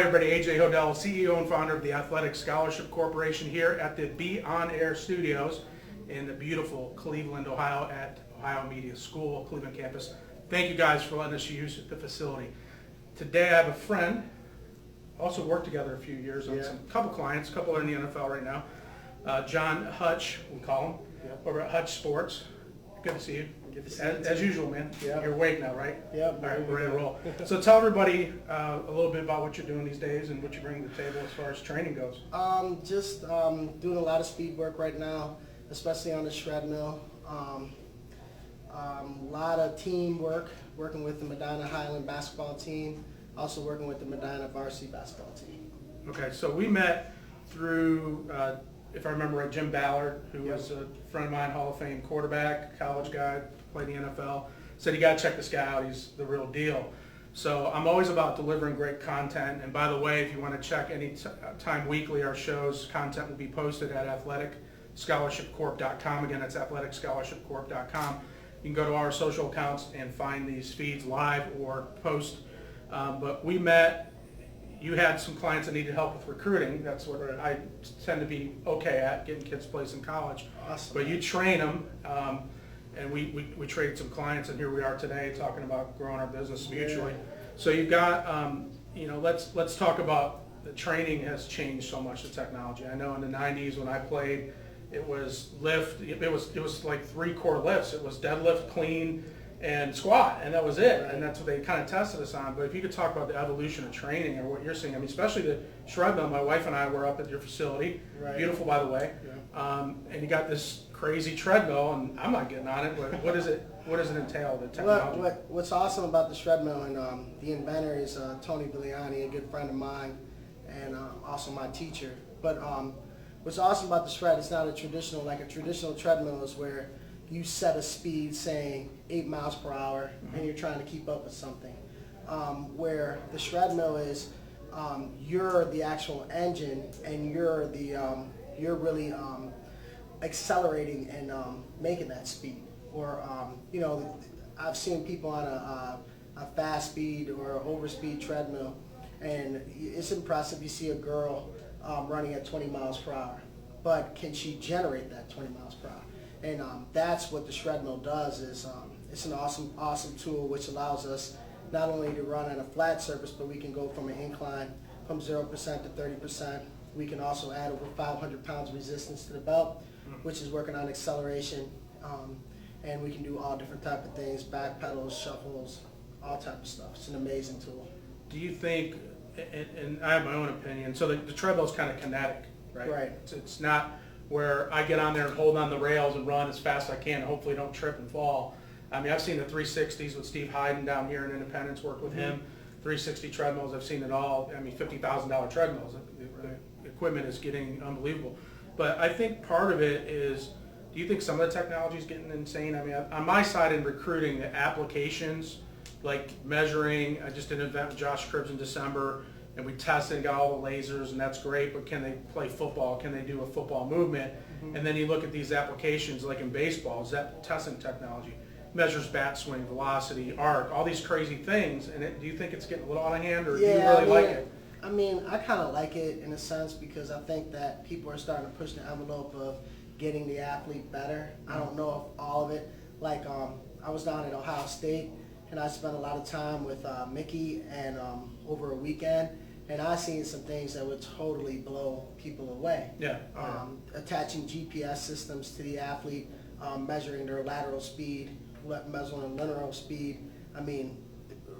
Hi everybody, AJ Hodel, CEO and founder of the Athletic Scholarship Corporation here at the Be On Air Studios in the beautiful Cleveland, Ohio at Ohio Media School, Cleveland campus. Thank you guys for letting us use the facility. Today I have a friend, also worked together a few years on some couple clients, a couple are in the NFL right now. John Hutch, we call him, over at Hutch Sports. Good to see you. Good to see you. As usual, man. Yeah. You're awake now, right? Yeah. All right, we're ready to roll. So tell everybody a little bit about what you're doing these days and what you bring to the table as far as training goes. Just doing a lot of speed work right now, especially on the treadmill. A lot of team work, working with the Medina Highland basketball team, also working with the Medina varsity basketball team. Okay, so we met through, if I remember right, Jim Ballard, who was a friend of mine, Hall of Fame quarterback, college guy, played the NFL, said you got to check this guy out, he's the real deal. So I'm always about delivering great content, and by the way, if you want to check any time weekly, our show's content will be posted at athleticscholarshipcorp.com. Again, that's athleticscholarshipcorp.com. You can go to our social accounts and find these feeds live or post. But we met. You had some clients that needed help with recruiting. That's what I tend to be okay at, getting kids placed in college. Awesome. But you train them, and we traded some clients, and here we are today talking about growing our business mutually. So you've got, let's talk about the training has changed so much, the technology. I know in the 90s when I played, it was lift. It was like 3 core lifts. It was deadlift, clean, and squat, and that was it. Right. And that's what they kind of tested us on. But if you could talk about the evolution of training or what you're seeing, I mean, especially the treadmill. My wife and I were up at your facility. Right. Beautiful, by the way. Yeah. And you got this crazy treadmill, and I'm not getting on it. But what does it entail? The technology. What's awesome about the treadmill, and the inventor is Tony Biliani, a good friend of mine, and also my teacher. But what's awesome about the shred, it's not a traditional treadmill is where you set a speed saying 8 miles per hour and you're trying to keep up with something. Where the treadmill is, you're the actual engine and you're really accelerating and making that speed. Or I've seen people on a fast speed or overspeed treadmill, and it's impressive. You see a girl running at 20 miles per hour, but can she generate that 20 miles per hour? And that's what the treadmill does. Is it's an awesome tool which allows us not only to run on a flat surface, but we can go from an incline from 0% to 30%. We can also add over 500 pounds resistance to the belt, which is working on acceleration. And we can do all different type of things, back pedals, shuffles, all type of stuff. It's an amazing tool. Do you think, and I have my own opinion, so the treadmill's kind of kinetic, right? Right. It's not where I get on there and hold on the rails and run as fast as I can and hopefully don't trip and fall. I mean, I've seen the 360s with Steve Hyden down here in Independence, work with him. 360 treadmills, I've seen it all. I mean, $50,000 treadmills. The equipment is getting unbelievable. But I think part of it is, do you think some of the technology is getting insane? I mean, on my side in recruiting, the applications, like measuring, I just did an event with Josh Cribbs in December, and we tested and got all the lasers, and that's great, but can they play football? Can they do a football movement? And then you look at these applications, like in baseball, is that testing technology? Measures bat swing, velocity, arc, all these crazy things, and do you think it's getting a little out of hand, or do you really like it? I mean, I kind of like it in a sense because I think that people are starting to push the envelope of getting the athlete better. I don't know if all of it. Like, I was down at Ohio State, and I spent a lot of time with Mickey and over a weekend, and I seen some things that would totally blow people away. Yeah. Attaching GPS systems to the athlete, measuring their lateral speed, measuring lateral speed. I mean,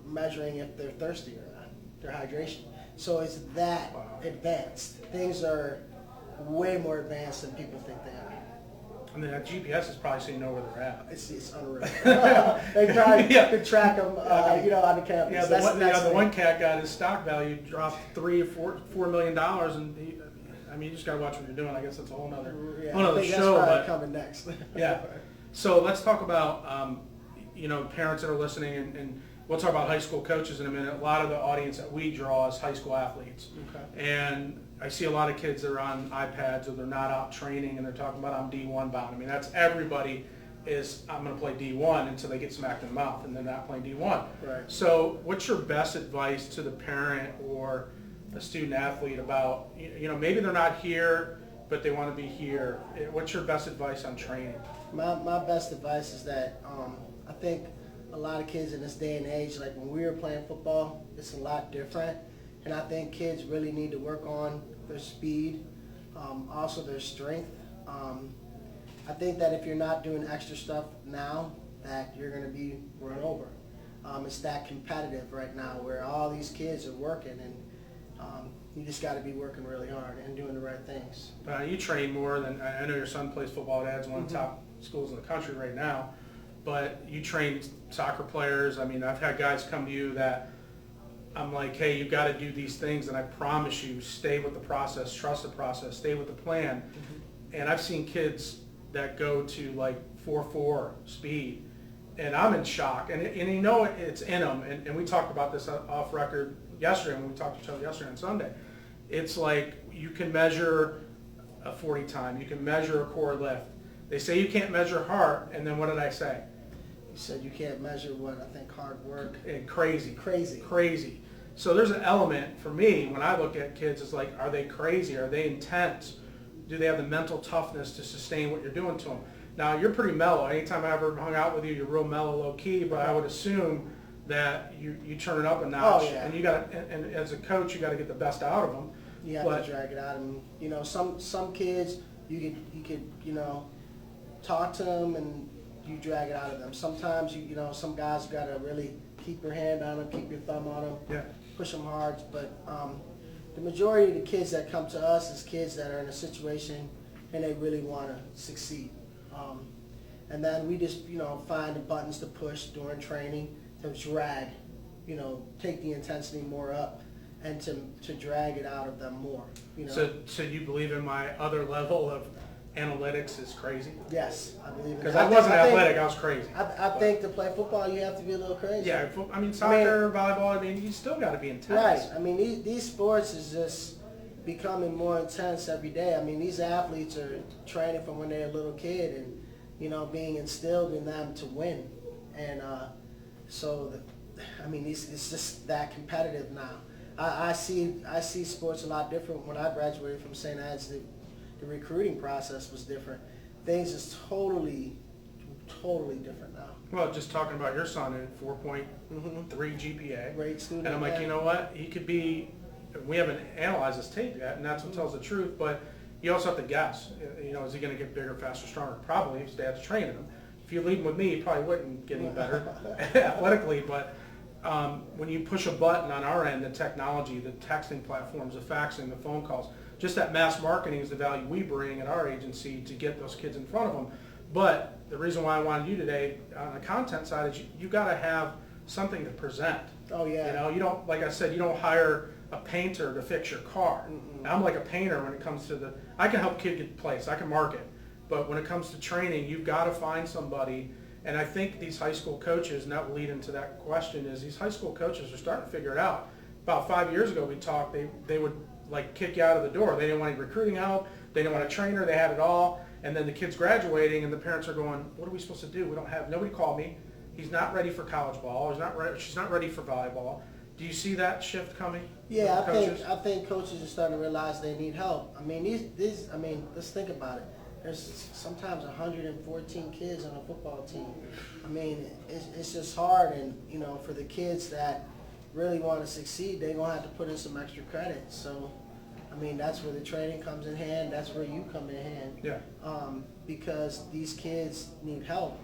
measuring if they're thirsty or not, their hydration. So it's that advanced. Things are way more advanced than people think they are. I mean, that GPS is probably so you know where they're at. It's unreal. They probably can track them, on the campus. Yeah, the one cat got his stock value dropped $3 or $4 million, and you just got to watch what you're doing. I guess that's a whole nother show. That's coming next. Yeah. So let's talk about parents that are listening, and we'll talk about high school coaches in a minute. A lot of the audience that we draw is high school athletes, and I see a lot of kids that are on iPads or they're not out training and they're talking about I'm D1 bound. I mean, that's everybody is I'm going to play D1 until they get smacked in the mouth and they're not playing D1. Right. So what's your best advice to the parent or a student athlete about, maybe they're not here, but they want to be here? What's your best advice on training? My best advice is that I think a lot of kids in this day and age, like when we were playing football, it's a lot different. And I think kids really need to work on their speed, also their strength. I think that if you're not doing extra stuff now, that you're going to be run over. It's that competitive right now where all these kids are working, and you just got to be working really hard and doing the right things. You train more than, I know your son plays football at one of the top schools in the country right now, but you train soccer players. I mean, I've had guys come to you that I'm like, hey, you've got to do these things, and I promise you, stay with the process, trust the process, stay with the plan. And I've seen kids that go to like 4.4 speed, and I'm in shock. And it's in them. And we talked about this off record yesterday when we talked to each other yesterday on Sunday. It's like you can measure a 40 time, you can measure a core lift. They say you can't measure heart, and then what did I say? You said you can't measure what? I think hard work. And crazy. Crazy. So there's an element for me when I look at kids, it's like, are they crazy? Are they intense? Do they have the mental toughness to sustain what you're doing to them? Now, you're pretty mellow. Anytime I ever hung out with you, you're real mellow, low key, but I would assume that you turn it up a notch. Oh, yeah. And and as a coach, you got to get the best out of them. You have to drag it out of them. Some kids, you could talk to them and you drag it out of them. Sometimes some guys got to really keep your hand on them, keep your thumb on them, push them hard. But the majority of the kids that come to us is kids that are in a situation and they really want to succeed. And then we just find the buttons to push during training to drag, take the intensity more up and to drag it out of them more. So you believe in my other level of analytics is crazy? Yes, I believe in it. Because I wasn't athletic, I was crazy. I think to play football, you have to be a little crazy. Yeah, I mean, soccer, volleyball, you still got to be intense. Right. I mean, these sports is just becoming more intense every day. I mean, these athletes are training from when they're a little kid and, being instilled in them to win. And it's just that competitive now. I see sports a lot different. When I graduated from St. Ed's, the recruiting process was different. Things is totally different now. Well, just talking about your son at 4.3 GPA. Great student. And I'm like, you know what? He could be, we haven't analyzed his tape yet, and that's what tells the truth, but you also have to guess. Is he going to get bigger, faster, stronger? Probably, if his dad's training him. If you leave him with me, he probably wouldn't get any better athletically, but when you push a button on our end, the technology, the texting platforms, the faxing, the phone calls, just that mass marketing is the value we bring at our agency to get those kids in front of them. But the reason why I wanted you today on the content side is you got to have something to present. Oh yeah. You don't, like I said, you don't hire a painter to fix your car. I'm like a painter when it comes to I can help kid get placed, I can market, but when it comes to training, you've got to find somebody. And I think these high school coaches, and that will lead into that question, is these high school coaches are starting to figure it out. About 5 years ago we talked, they would like kick you out of the door. They didn't want any recruiting help, they didn't want a trainer, they had it all. And then the kid's graduating and the parents are going, what are we supposed to do? We don't have, nobody called me. He's not ready for college ball, she's not ready for volleyball. Do you see that shift coming? Yeah, I think coaches are starting to realize they need help. I mean, let's think about it. There's sometimes 114 kids on a football team. I mean, it's just hard, and for the kids that really want to succeed, they're gonna have to put in some extra credit. So, I mean, that's where the training comes in hand. That's where you come in hand. Yeah. Because these kids need help.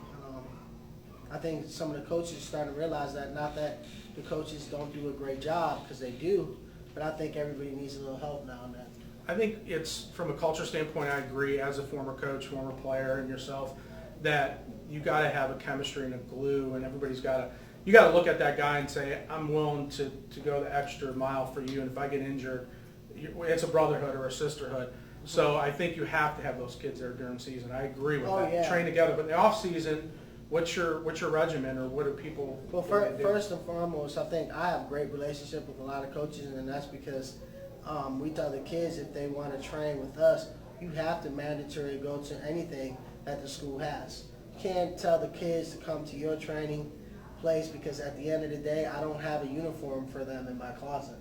I think some of the coaches are starting to realize that. Not that the coaches don't do a great job, because they do, but I think everybody needs a little help now and then. I think it's, from a culture standpoint, I agree, as a former coach, former player, and yourself, that you got to have a chemistry and a glue, and everybody's got to, you got to look at that guy and say, I'm willing to go the extra mile for you, and if I get injured, it's a brotherhood or a sisterhood. So I think you have to have those kids there during season. I agree with that. Yeah. Train together, but in the off season, what's your regimen, or what do people? Well, first and foremost, I think I have a great relationship with a lot of coaches, and that's because we tell the kids if they want to train with us, you have to mandatorily go to anything that the school has. You can't tell the kids to come to your training place, because at the end of the day, I don't have a uniform for them in my closet.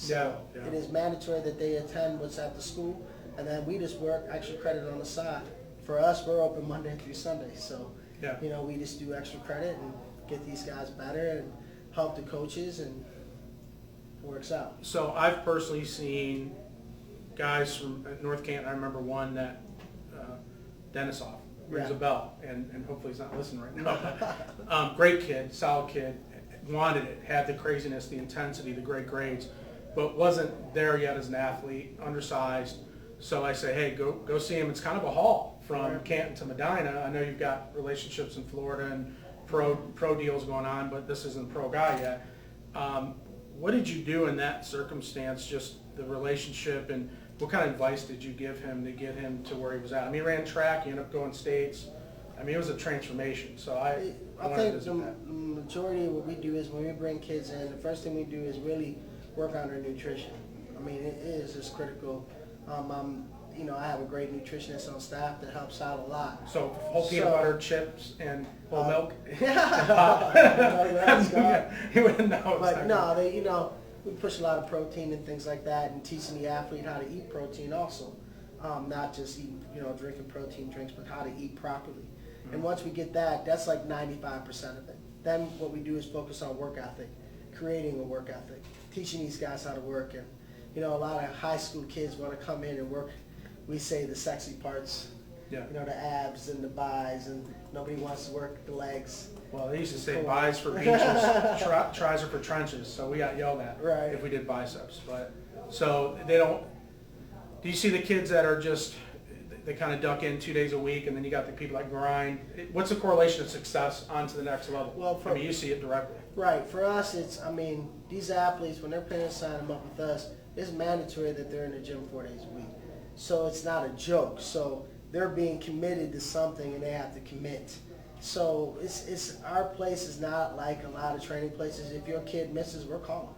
So Yeah. it is mandatory that they attend what's at the school, and then we just work extra credit on the side. For us, we're open Monday through Sunday, so Yeah. we just do extra credit and get these guys better and help the coaches, and it works out. So I've personally seen guys from North Canton. I remember one that Denisoff rings a bell, and hopefully he's not listening right now. Great kid, solid kid, wanted it, had the craziness, the intensity, the great grades, but wasn't there yet as an athlete, undersized. So I say, hey, go see him. It's kind of a haul from Canton to Medina. I know you've got relationships in Florida and pro deals going on, but this isn't a pro guy yet. What did you do in that circumstance, just the relationship, and what kind of advice did you give him to get him to where he was at? I mean, he ran track, he ended up going states. I mean, it was a transformation. So I think the majority of what we do is when we bring kids in, the first thing we do is really work on their nutrition. I mean, it is just critical. I have a great nutritionist on staff that helps out a lot. So whole peanut butter, chips, and whole milk. Yeah. You wouldn't know. But no, we push a lot of protein and things like that, and teaching the athlete how to eat protein also, not just drinking protein drinks, but how to eat properly. Mm-hmm. And once we get that, that's like 95% of it. Then what we do is focus on work ethic, creating a work ethic, teaching these guys how to work. And a lot of high school kids want to come in and work. We say the sexy parts, Yeah. The abs and the buys, and nobody wants to work the legs. Well, they used to say buys for beaches, tries are for trenches, so we got yelled at if we did biceps. But so they don't. Do you see the kids that are just they kind of duck in 2 days a week, and then you got the people that grind? What's the correlation of success onto the next level? Well, you see it directly. Right. For us, these athletes, when their parents sign them up with us, it's mandatory that they're in the gym 4 days a week. So it's not a joke. So they're being committed to something, and they have to commit. So it's our place is not like a lot of training places. If your kid misses, we're calling.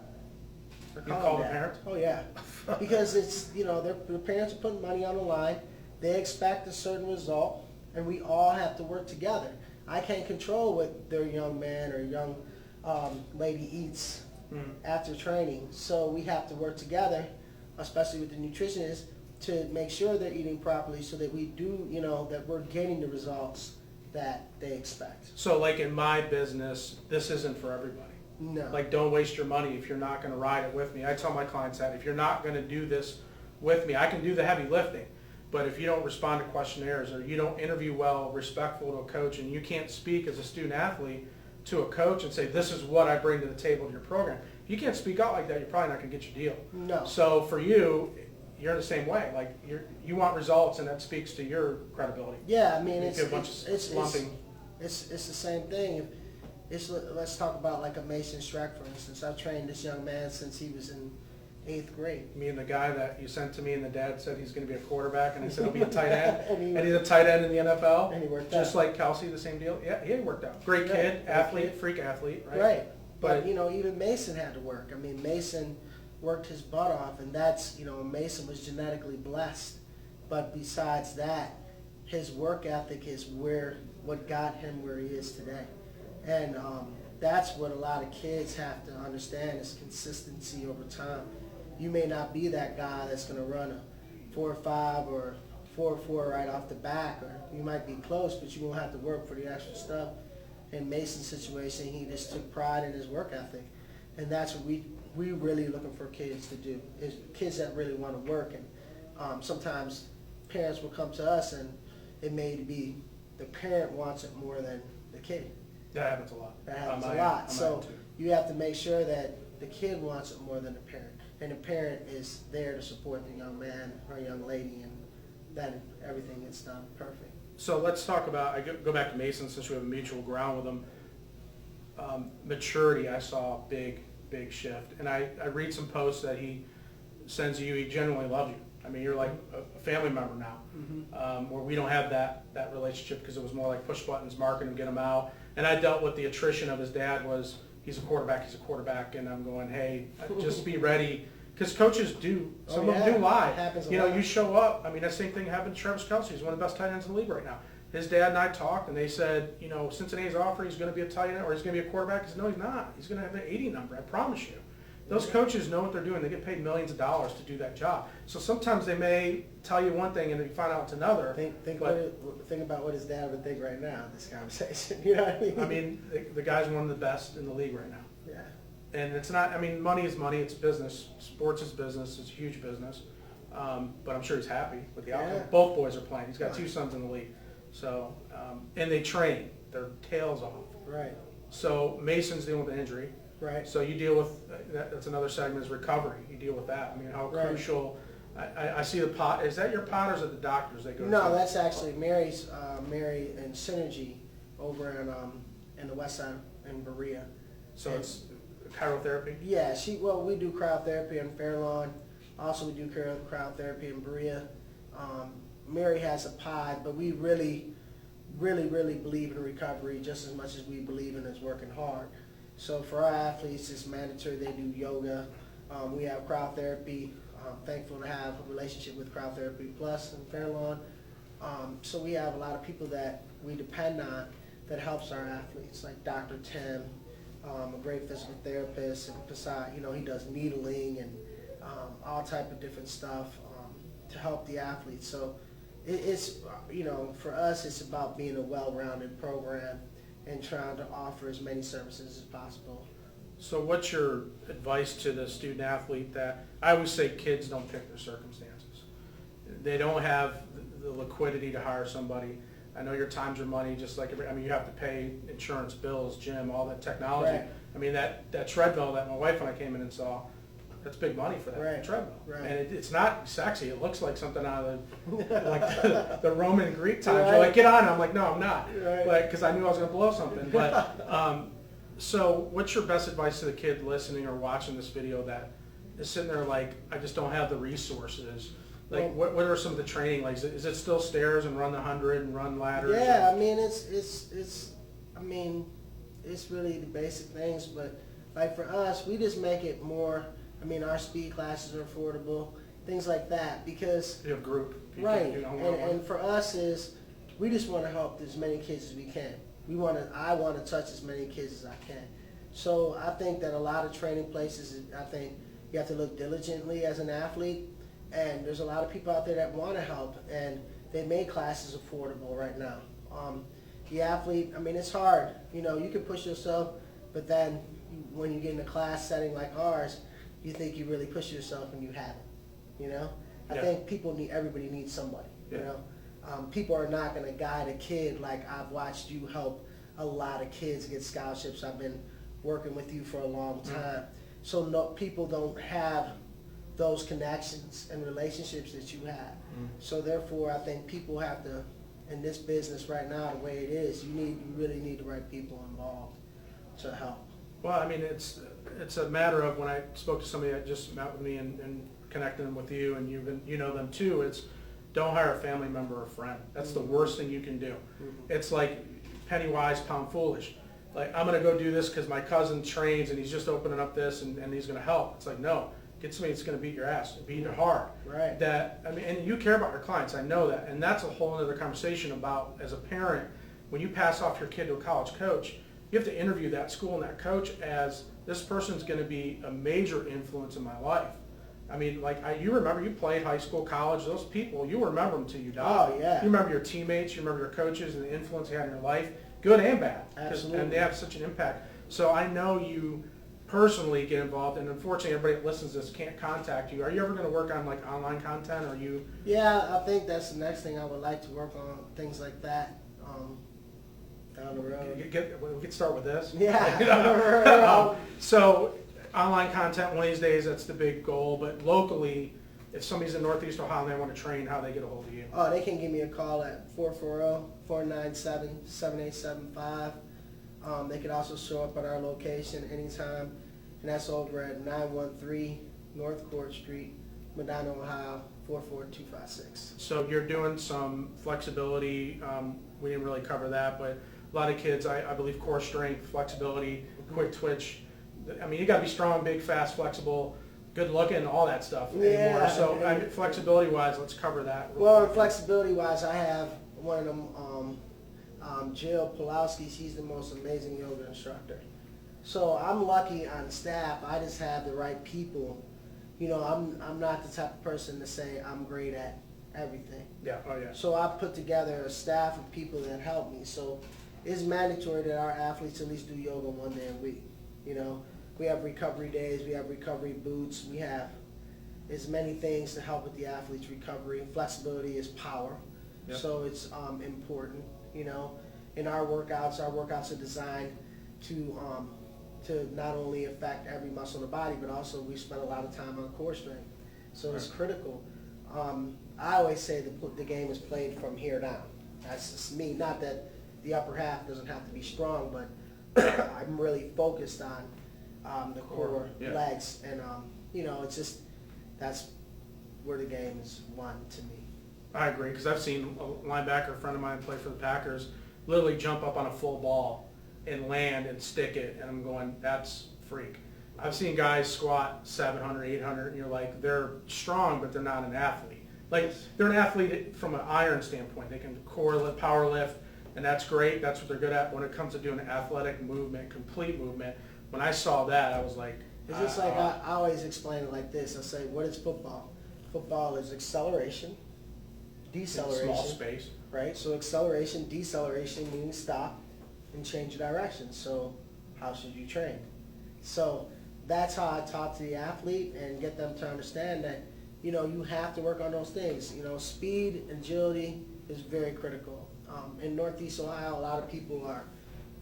You call the parents? Oh yeah, because it's the parents are putting money on the line. They expect a certain result, and we all have to work together. I can't control what their young man or young lady eats after training, so we have to work together, especially with the nutritionist, to make sure they're eating properly, so that we do, that we're getting the results that they expect. So like in my business, this isn't for everybody. No. Like, don't waste your money if you're not going to ride it with me. I tell my clients that if you're not going to do this with me, I can do the heavy lifting, but if you don't respond to questionnaires or you don't interview well, respectful to a coach, and you can't speak as a student athlete to a coach and say, this is what I bring to the table to your program, if you can't speak out like that, you're probably not going to get your deal. No. So for you, you're the same way. Like, you want results, and that speaks to your credibility. Yeah, I mean, it's the same thing. Let's talk about like a Mason Schreck, for instance. I've trained this young man since he was in 8th grade. Me and the guy that you sent to me, and the dad said he's going to be a quarterback, and I said he'll be a tight end, and he's a tight end in the NFL. And he worked just out. Like Kelsey, the same deal. Yeah, he worked out. Great kid, athlete, freak athlete, right? Right. But even Mason had to work. I mean, Mason worked his butt off, and that's, Mason was genetically blessed. But besides that, his work ethic is what got him where he is today. And that's what a lot of kids have to understand is consistency over time. You may not be that guy that's going to run a 4.5 or 4.4 right off the back, or you might be close, but you won't have to work for the extra stuff. In Mason's situation, he just took pride in his work ethic. And that's what we really looking for kids to do, is kids that really want to work. And sometimes parents will come to us, and it may be the parent wants it more than the kid. That happens a lot. That happens a lot. So you have to make sure that the kid wants it more than the parent. And the parent is there to support the young man or young lady, and then everything gets done perfect. So let's talk about, I go back to Mason since we have a mutual ground with him. Maturity, I saw a big shift. And I read some posts that he sends you, he genuinely loves you. I mean, you're like a family member now, where we don't have that relationship because it was more like push buttons, market him, get him out. And I dealt with the attrition of his dad was, he's a quarterback, and I'm going, hey, just be ready. Because coaches do, some of them do lie. It happens a lot. You show up, I mean, that same thing happened to Travis Kelce. He's one of the best tight ends in the league right now. His dad and I talked, and they said, Cincinnati's offering, he's going to be a tight end, or he's going to be a quarterback. I said, no, he's not. He's going to have an 80 number, I promise you. Those coaches know what they're doing. They get paid millions of dollars to do that job. So sometimes they may tell you one thing and then you find out it's another. Think about what his dad would think right now in this conversation. You know what I mean? I mean, the guy's one of the best in the league right now. Yeah. And it's not, I mean, money is money. It's business. Sports is business. It's a huge business. But I'm sure he's happy with the outcome. Yeah. Both boys are playing. He's got 2 sons in the league. So, and they train their tails off. Right. So Mason's dealing with an injury. Right. So you deal with, that's another segment is recovery. You deal with that. I mean, how crucial, I see the pot, is that your pot or is it the doctors they go to? No, that's actually Mary's, Mary and Synergy over in the west side in Berea. So it's chirotherapy? Yeah, we do cryotherapy in Fairlawn. Also, we do cryotherapy in Berea. Mary has a pod, but we really believe in recovery just as much as we believe in us working hard. So for our athletes, it's mandatory they do yoga. We have cryotherapy. I'm thankful to have a relationship with Cryotherapy Plus in Fairlawn. So we have a lot of people that we depend on that helps our athletes, like Dr. Tim, a great physical therapist, and beside, he does needling and all type of different stuff to help the athletes. So it's, for us, it's about being a well-rounded program and trying to offer as many services as possible. So what's your advice to the student athlete that, I always say kids don't pick their circumstances. They don't have the liquidity to hire somebody. I know your time's your money, just like you have to pay insurance, bills, gym, all that technology. Right. I mean, that treadmill that my wife and I came in and saw, that's big money for that treadmill. Right. And it's not sexy. It looks like something out of the Roman Greek times. You're like, get on. I'm like, no, I'm not. Right. Like, because I knew I was going to blow something. But so what's your best advice to the kid listening or watching this video that is sitting there like, I just don't have the resources? Like, what are some of the training? Like, is it still stairs and run the 100 and run ladders? Yeah, I mean, it's really the basic things. But like for us, we just make it more. I mean, our speed classes are affordable, things like that, because you have group. Right, and for us is we just want to help as many kids as we can. I want to touch as many kids as I can. So I think that a lot of training places, I think you have to look diligently as an athlete, and there's a lot of people out there that want to help, and they make classes affordable right now. The athlete, I mean, it's hard. You can push yourself, but then when you get in a class setting like ours, you think you really push yourself and you haven't. I think everybody needs somebody. People are not going to guide a kid like I've watched you help a lot of kids get scholarships. I've been working with you for a long time. So people don't have those connections and relationships that you have. So therefore, I think people have to, in this business right now, the way it is, you really need the right people involved to help. Well, I mean, it's a matter of when I spoke to somebody that just met with me and connected them with you, and you know them too. It's don't hire a family member or friend. That's the worst thing you can do. It's like penny wise, pound foolish. Like, I'm going to go do this because my cousin trains and he's just opening up this and he's going to help. It's like, no, get somebody that's going to beat your ass, beat your heart. Right. And you care about your clients. I know that, and that's a whole other conversation about as a parent. When you pass off your kid to a college coach, you have to interview that school and that coach as this person's going to be a major influence in my life. I mean, you remember, you played high school, college, those people, you remember them till you die. Oh, yeah. You remember your teammates, you remember your coaches and the influence they had in your life, good and bad. Absolutely. And they have such an impact. So I know you personally get involved, and unfortunately everybody that listens to this can't contact you. Are you ever going to work on online content? Or you? Yeah, I think that's the next thing I would like to work on, things like that. Down the road. We could start with this. Yeah. So online content one of these days, that's the big goal. But locally, if somebody's in Northeast Ohio and they want to train, how they get a hold of you? Oh, they can give me a call at 440-497-7875. They can also show up at our location anytime, and that's over at 913 North Court Street, Medina, Ohio, 44256. So you're doing some flexibility. We didn't really cover that, but a lot of kids, I believe, core strength, flexibility, quick twitch. I mean, you got to be strong, big, fast, flexible, good looking, all that stuff anymore. So flexibility-wise, let's cover that. Well, flexibility-wise, I have one of them, Jill Pulowski. She's the most amazing yoga instructor. So I'm lucky on staff. I just have the right people. You know, I'm not the type of person to say I'm great at everything. Yeah, oh yeah. So I put together a staff of people that help me. So it's mandatory that our athletes at least do yoga 1 day a week. You know, we have recovery days, we have recovery boots, we have as many things to help with the athlete's recovery. Flexibility is power. Yep. So it's important, you know. In our workouts are designed to not only affect every muscle in the body, but also we spend a lot of time on core strength. So it's critical. I always say the game is played from here down. That's just me. Not that the upper half doesn't have to be strong, but I'm really focused on the core, legs, and you know, it's just that's where the game is won to me. I agree, because I've seen a linebacker friend of mine play for the Packers literally jump up on a full ball and land and stick it, and I'm going, that's freak. I've seen guys squat 700, 800, and you're like, they're strong, but they're not an athlete. Like, they're an athlete from an iron standpoint. They can core lift, power lift, and that's great. That's what they're good at. When it comes to doing athletic movement, complete movement, when I saw that, I was like, it's just like I always explain it like this. I say, what is football? Football is acceleration, deceleration. Small space. Right? So acceleration, deceleration means stop and change direction. So how should you train? So that's how I talk to the athlete and get them to understand that, you know, you have to work on those things. You know, speed, agility is very critical. In Northeast Ohio, a lot of people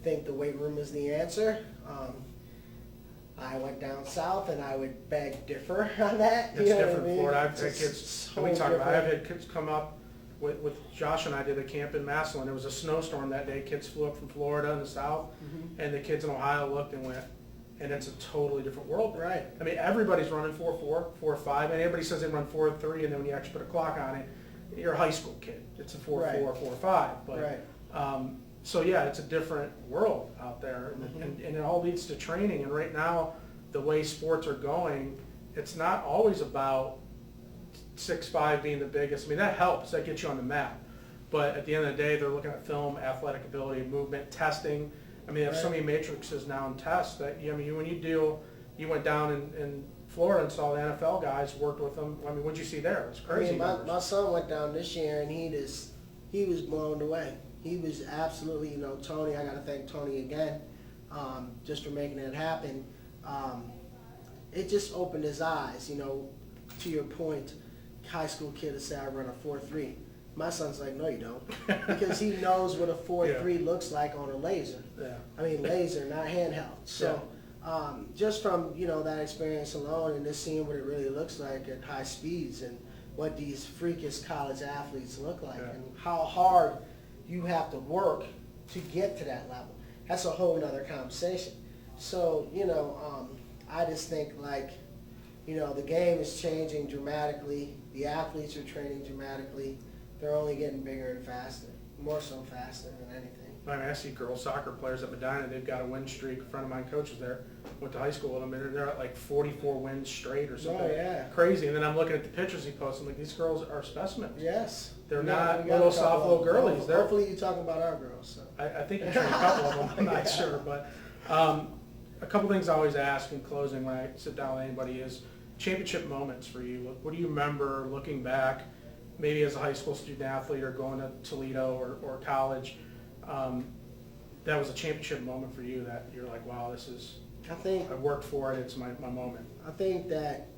think the weight room is the answer. I went down south and I would beg differ on that. It's you know different what I mean? Florida. I've had It's kids, so we talk about, different. I've had kids come up with Josh and I did a camp in Massillon. There was a snowstorm that day. Kids flew up from Florida in the south, and the kids in Ohio looked and went, and it's a totally different world. Right. I mean, everybody's running 4.4, 4.5, and everybody says they run 4.3, and then when you actually put a clock on it, you're a high school kid. It's a 4.4, Right. 4.5. But, Right. so yeah, it's a different world out there, and it all leads to training. And right now, the way sports are going, it's not always about 6'5" being the biggest. I mean, that helps. That gets you on the map. But at the end of the day, they're looking at film, athletic ability, movement, testing. I mean, they have so many matrices now in tests that, I mean, when you went down in Florida and saw the NFL guys, worked with them. I mean, what'd you see there? It's crazy. I mean, my son went down this year and he was blown away. He was absolutely, you know, Tony, I got to thank Tony again, just for making it happen. It just opened his eyes, you know, to your point, high school kid to say I run a 4.3. My son's like, no you don't, because he knows what a 4.3 looks like on a laser. Yeah. I mean laser, not handheld. So just from, you know, that experience alone and just seeing what it really looks like at high speeds and what these freakish college athletes look like and how hard you have to work to get to that level. That's a whole nother conversation. So, you know, I just think like, you know, the game is changing dramatically. The athletes are training dramatically. They're only getting bigger and faster, more so faster than anything. I mean, I see girls soccer players at Medina. They've got a win streak. A friend of mine coaches there. Went to high school with them, and they're at like 44 wins straight or something. Oh, yeah. Crazy. And then I'm looking at the pictures he posts. I'm like, these girls are specimens. Yes. They're We not gotta little talk soft about little them. girlies. They're, Hopefully you're talking about our girls. So. I think you train a couple of them. I'm not sure, but a couple things I always ask in closing when I sit down with anybody is championship moments for you. What do you remember looking back, maybe as a high school student athlete or going to Toledo or college? That was a championship moment for you that you're like, wow, this is, I worked for it, it's my moment. I think that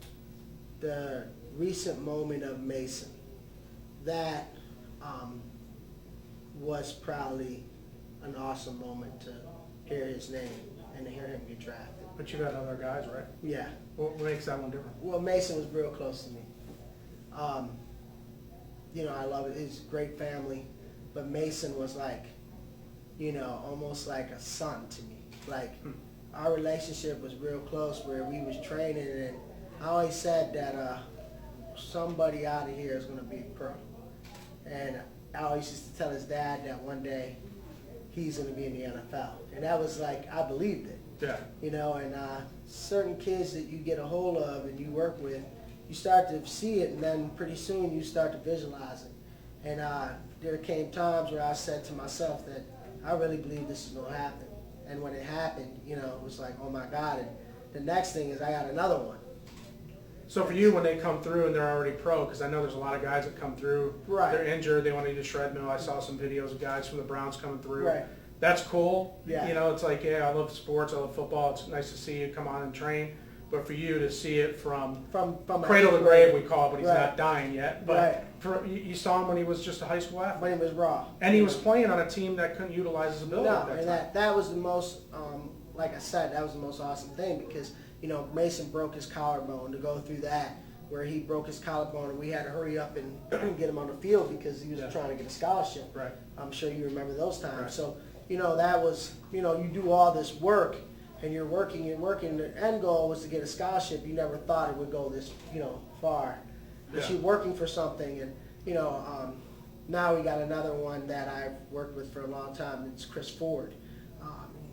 the recent moment of Mason, that was probably an awesome moment to hear his name and to hear him get drafted. But you got other guys, right? Yeah. What makes that one different? Well, Mason was real close to me. You know, I love it. He's a great family. But Mason was like, you know, almost like a son to me. Like, our relationship was real close where we was training, and I always said that somebody out of here is going to be a pro. And I always used to tell his dad that one day he's going to be in the NFL. And that was like, I believed it. Yeah. You know, and certain kids that you get a hold of and you work with, you start to see it, and then pretty soon you start to visualize it. And there came times where I said to myself that I really believe this is going to happen. And when it happened, you know, it was like, oh my God. And the next thing is I got another one. So for you, when they come through and they're already pro, because I know there's a lot of guys that come through, Right. they're injured, they want to do shred mill. I saw some videos of guys from the Browns coming through. Right. That's cool. Yeah. You know, it's like, yeah, I love sports, I love football. It's nice to see you come on and train. But for you to see it from cradle to grave, we call it, but he's Right. not dying yet. But Right. you saw him when he was just a high school athlete. When he was raw. And he was playing on a team that couldn't utilize his ability No, at that and time. that was the most, like I said, that was the most awesome thing because, you know, Mason broke his collarbone. To go through that, where he broke his collarbone and we had to hurry up and get him on the field because he was trying to get a scholarship. Right. I'm sure you remember those times. Right. So, you know, that was, you know, you do all this work and you're working. The end goal was to get a scholarship. You never thought it would go this, you know, far. But Yeah. you're working for something and, you know, now we got another one that I've worked with for a long time. It's Chris Ford.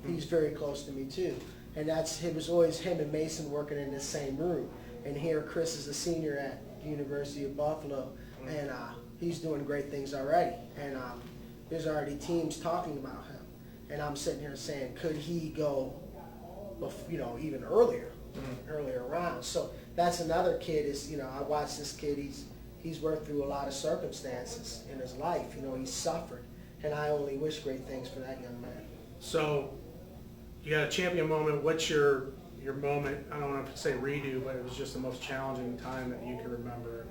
He's very close to me too. And it was always him and Mason working in the same room. And here Chris is a senior at the University of Buffalo, and he's doing great things already. And there's already teams talking about him. And I'm sitting here saying, could he go, you know, even earlier rounds? So that's another kid. Is, you know, I watched this kid. He's worked through a lot of circumstances in his life. You know, he's suffered, and I only wish great things for that young man. So you had a champion moment. What's your moment? I don't want to say redo, but it was just the most challenging time that you can remember.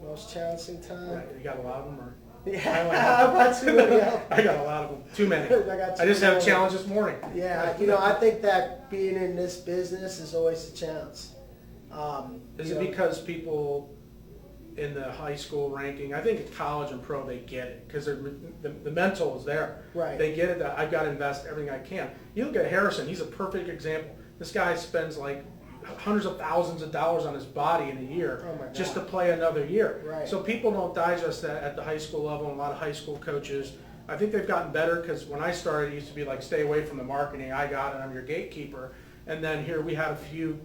Most challenging time? Right. You got a lot of them, or? Yeah, I've got too many. I got a lot of them. Too many. I I just have a challenge this morning. Yeah, you know, I think that being in this business is always a challenge. Is it because people in the high school ranking, I think at college and pro, they get it because the mental is there. Right. They get it that I've got to invest everything I can. You look at Harrison, he's a perfect example. This guy spends like hundreds of thousands of dollars on his body in a year just to play another year. Right. So people don't digest that at the high school level, and a lot of high school coaches. I think they've gotten better because when I started, it used to be like, stay away from the marketing. I got it, I'm your gatekeeper. And then here we had a few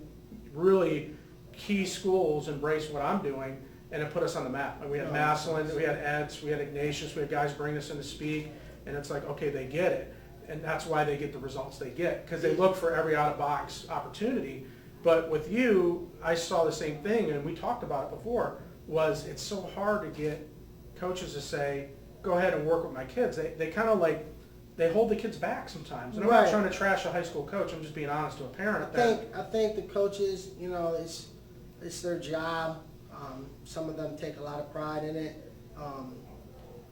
really key schools embrace what I'm doing, and it put us on the map. And we had Massillon, we had Eds, we had Ignatius, we had guys bring us in to speak, and it's like, okay, they get it. And that's why they get the results they get, because they look for every out-of-box opportunity. But with you, I saw the same thing, and we talked about it before, was it's so hard to get coaches to say, go ahead and work with my kids. They kind of like, they hold the kids back sometimes. And I'm not trying to trash a high school coach, I'm just being honest to a parent. I think the coaches, you know, it's their job. Some of them take a lot of pride in it.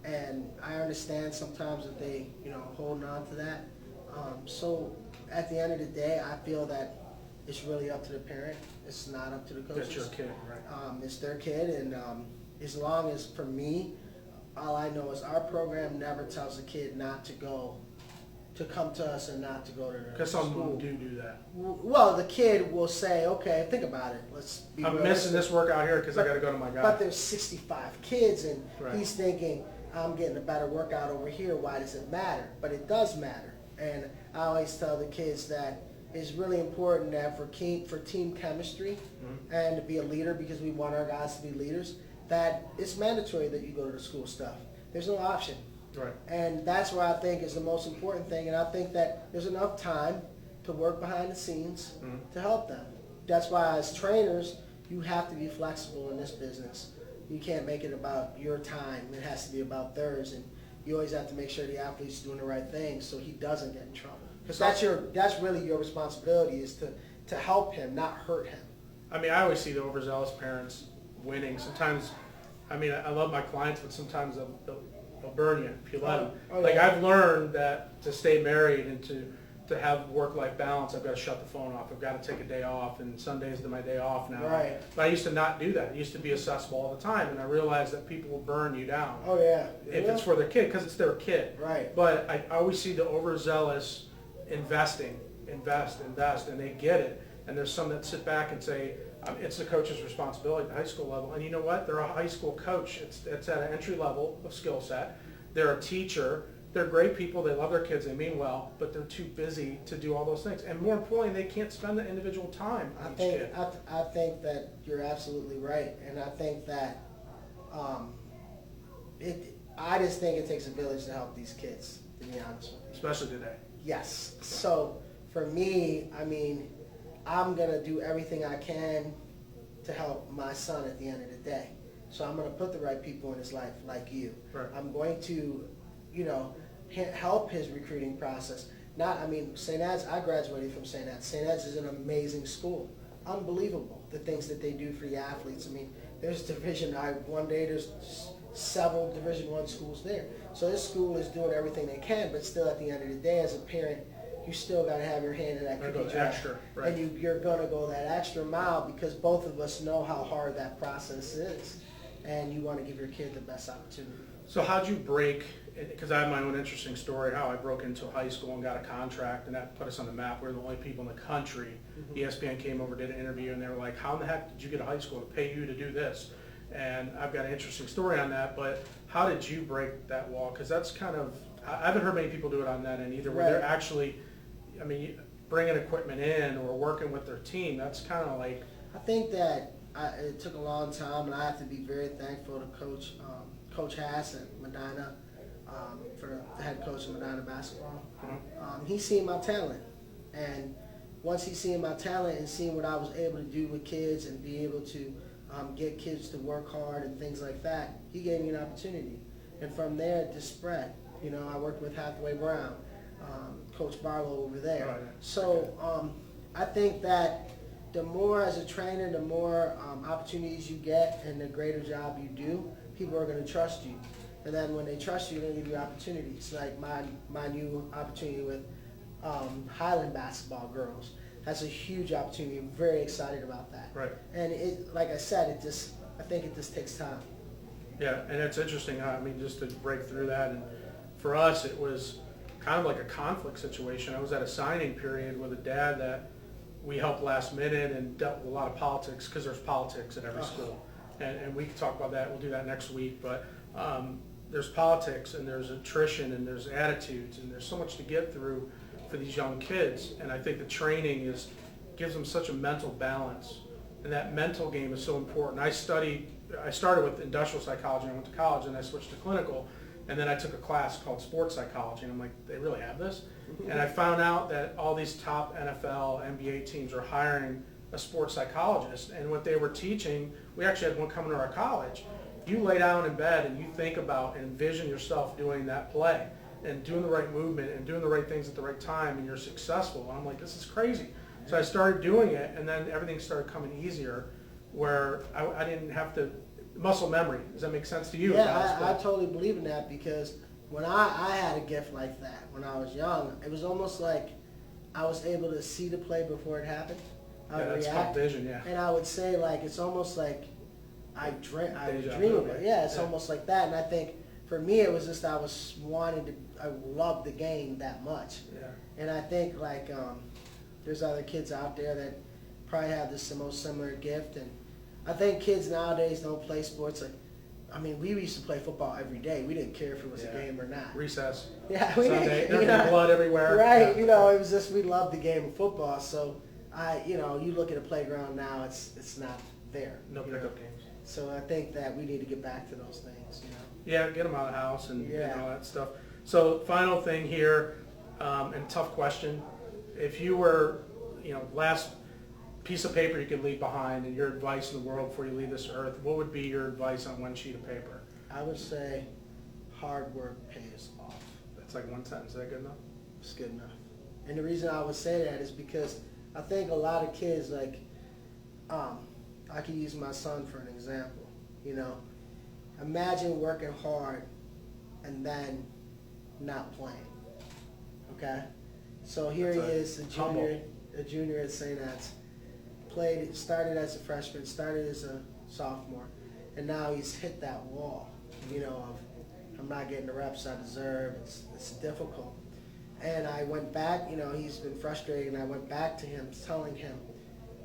And I understand sometimes that they, you know, holding on to that. So at the end of the day, I feel that it's really up to the parent. It's not up to the coaches. That's your kid, right? It's their kid, and as long as, for me, all I know is our program never tells a kid not to go, to come to us and not to go to the Because some school. do that. Well, the kid will say, okay, think about it. Let's be I'm realistic. missing this workout here because I got to go to my guy. But there's 65 kids, and Right. he's thinking, I'm getting a better workout over here. Why does it matter? But it does matter. And I always tell the kids that it's really important that for team chemistry and to be a leader, because we want our guys to be leaders, that it's mandatory that you go to the school stuff. There's no option. Right. And that's what I think is the most important thing. And I think that there's enough time to work behind the scenes to help them. That's why as trainers, you have to be flexible in this business. You can't make it about your time. It has to be about theirs. And you always have to make sure the athlete's doing the right thing so he doesn't get in trouble. Because that's really your responsibility, is to help him, not hurt him. I mean, I always see the overzealous parents winning. Sometimes, I mean, I love my clients, but sometimes they'll burn you if you let them. Like, I've learned that to stay married and to have work-life balance, I've got to shut the phone off. I've got to take a day off, and Sundays are my day off now. Right. But I used to not do that. I used to be accessible all the time, and I realized that people will burn you down. Oh, yeah. If it's for their kid, because it's their kid. Right. But I always see the overzealous invest, and they get it. And there's some that sit back and say, it's the coach's responsibility at the high school level. And you know what? They're a high school coach. It's at an entry level of skill set. They're a teacher. They're great people. They love their kids. They mean well, but they're too busy to do all those things. And more importantly, they can't spend the individual time on each kid. I think that you're absolutely right. And I think that I just think it takes a village to help these kids, to be honest with you. Especially today. Yes. So for me, I mean, I'm going to do everything I can to help my son at the end of the day. So I'm going to put the right people in his life, like you. Right. I'm going to, you know, help his recruiting process. I mean, St. Ed's, I graduated from St. Ed's. St. Ed's is an amazing school. Unbelievable, the things that they do for the athletes. I mean, there's one day there's several Division I schools there. So this school is doing everything they can, but still at the end of the day, as a parent, you still got to have your hand in that cookie jar. Extra, right. And you're going to go that extra mile because both of us know how hard that process is. And you want to give your kid the best opportunity. So how'd you break, because I have my own interesting story, how I broke into high school and got a contract, and that put us on the map. We're the only people in the country. ESPN came over, did an interview, and they were like, how in the heck did you get a high school to pay you to do this? And I've got an interesting story on that, but how did you break that wall? Because that's kind of, I haven't heard many people do it on that end either, where they're actually, I mean, bringing equipment in or working with their team. That's kind of like... I think that it took a long time, and I have to be very thankful to Coach Hass at Medina, for the head coach of Medina basketball. He seen my talent, and once he seen my talent and seen what I was able to do with kids and be able to get kids to work hard and things like that, he gave me an opportunity. And from there, it just spread. You know, I worked with Hathaway Brown, Coach Barlow over there. Right. So I think that the more as a trainer, the more opportunities you get and the greater job you do, people are going to trust you. And then when they trust you, they're going to give you opportunities. Like my new opportunity with Highland basketball girls. That's a huge opportunity. I'm very excited about that. Right. And it, like I said, I think it just takes time. Yeah, and it's interesting, I mean, just to break through that. And for us, it was kind of like a conflict situation. I was at a signing period with a dad that we helped last minute and dealt with a lot of politics, because there's politics at every school. And we can talk about that. We'll do that next week. But there's politics, and there's attrition, and there's attitudes, and there's so much to get through for these young kids. And I think the training gives them such a mental balance. And that mental game is so important. I started with industrial psychology, and I went to college, and I switched to clinical. And then I took a class called sports psychology, and I'm like, they really have this? And I found out that all these top NFL, NBA teams are hiring a sports psychologist. And what they were teaching, we actually had one coming to our college. You lay down in bed and you think about and envision yourself doing that play and doing the right movement and doing the right things at the right time, and you're successful. And I'm like, this is crazy. So I started doing it, and then everything started coming easier, where I didn't have to, muscle memory. Does that make sense to you? Yeah, I totally believe in that, because when I had a gift like that when I was young, it was almost like I was able to see the play before it happened. I would that's react, called vision, yeah. and I would say, like, it's almost like I would dream of it. Yeah, it's almost like that. And I think for me, it was just I loved the game that much. Yeah. And I think like there's other kids out there that probably have this most similar gift. And I think kids nowadays don't play sports like. I mean, we used to play football every day. We didn't care if it was a game or not. Recess. Yeah, we Sunday. didn't. There'd be blood everywhere. Right. Yeah. You know, it was just we loved the game of football. So you look at a playground now, it's not there. No pickup games. So I think that we need to get back to those things. You know. Yeah, get them out of the house and all that stuff. So final thing here, and tough question. If you were, last piece of paper you could leave behind and your advice in the world before you leave this earth, what would be your advice on one sheet of paper? I would say hard work pays off. That's like one sentence. Is that good enough? It's good enough. And the reason I would say that is because I think a lot of kids, like, I could use my son for an example. Imagine working hard and then not playing. Okay? So here he is, a junior at St. Ed's. Started as a freshman, started as a sophomore, and now he's hit that wall, of I'm not getting the reps I deserve. It's difficult. And I went back, he's been frustrated, and I went back to him telling him,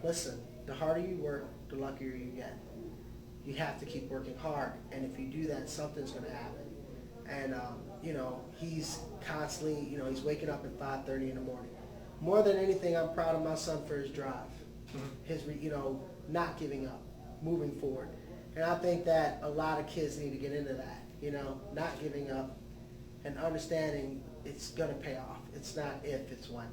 listen, the harder you work, the luckier you get. You have to keep working hard, and if you do that, something's going to happen. And, he's constantly, he's waking up at 5:30 in the morning. More than anything, I'm proud of my son for his drive, his, not giving up, moving forward. And I think that a lot of kids need to get into that, not giving up and understanding it's going to pay off. It's not if, it's when.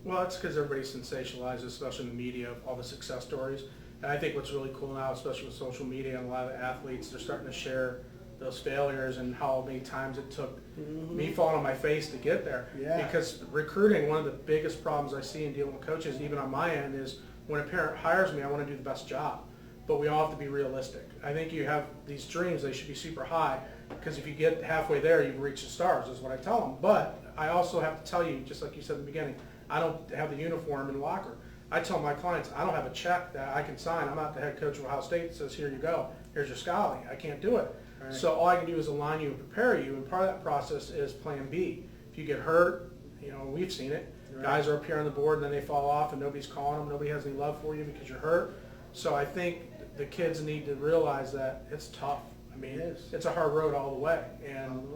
Well, it's because everybody sensationalizes, especially in the media, all the success stories. And I think what's really cool now, especially with social media and a lot of the athletes, they're starting to share those failures and how many times it took me falling on my face to get there. Yeah. Because recruiting, one of the biggest problems I see in dealing with coaches, even on my end, is when a parent hires me, I want to do the best job. But we all have to be realistic. I think you have these dreams, they should be super high, because if you get halfway there, you've reached the stars, is what I tell them. But I also have to tell you, just like you said in the beginning, I don't have the uniform in the locker. I tell my clients, I don't have a check that I can sign. I'm not the head coach of Ohio State that says, here you go, here's your scholarly. I can't do it. Right. So all I can do is align you and prepare you, and part of that process is plan B. If you get hurt, you know, we've seen it. Right. Guys are up here on the board and then they fall off and nobody's calling them, nobody has any love for you because you're hurt. So I think the kids need to realize that it's tough. I mean, it's a hard road all the way. And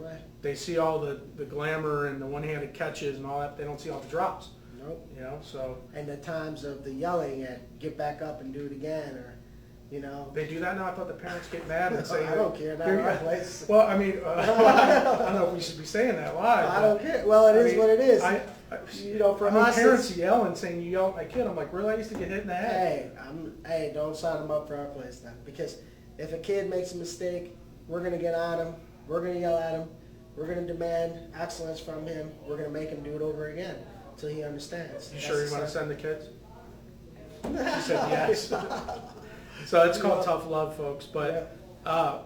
they see all the glamour and the one-handed catches and all that. They don't see all the drops. Nope. You know, so. And the times of the yelling at get back up and do it again, or, you know. They do that now? I thought the parents get mad and say. I don't care. Not our place. Well, I mean, I don't know if we should be saying that live. I don't care. Well, it is what it is. You know, for us, parents yelling, saying you yell at my kid. I'm like, really? I used to get hit in the head. Hey, don't sign them up for our place then, because if a kid makes a mistake, we're gonna get on him. We're gonna yell at him. We're gonna demand excellence from him. We're gonna make him do it over again until he understands. You sure you want to send the kids? She said yes. So it's called tough love, folks. But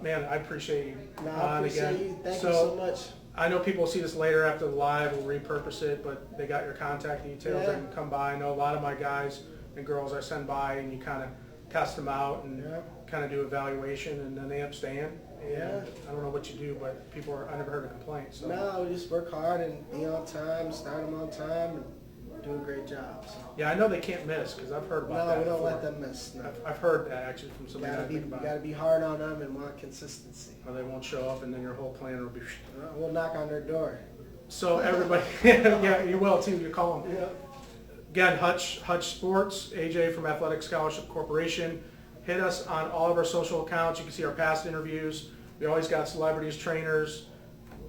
man, I appreciate you. No, I appreciate you. Thank you so much. I know people will see this later after the live. We'll repurpose it, but they got your contact details. They can come by. I know a lot of my guys and girls I send by, and you kind of test them out and kind of do evaluation, and then they end up staying. And I don't know what you do, but I never heard a complaint. So. No, we just work hard and be on time, start them on time, and do a great job. So. Yeah, I know they can't miss because I've heard about that. No, we don't before. let them miss. No. I've heard that actually from somebody. You got to be hard on them and want consistency. Or they won't show up, and then your whole plan will be. We'll knock on their door. So everybody, yeah, you will too. You call them. Yeah. Again, Hutch Sports, AJ from Athletic Scholarship Corporation. Hit us on all of our social accounts. You can see our past interviews. We always got celebrities, trainers.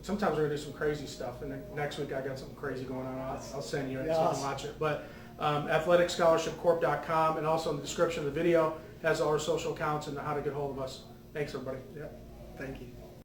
Sometimes we're going to do some crazy stuff. And then next week I got something crazy going on. I'll send you it so you can watch it. But athleticscholarshipcorp.com, and also in the description of the video has all our social accounts and how to get hold of us. Thanks, everybody. Yep. Thank you.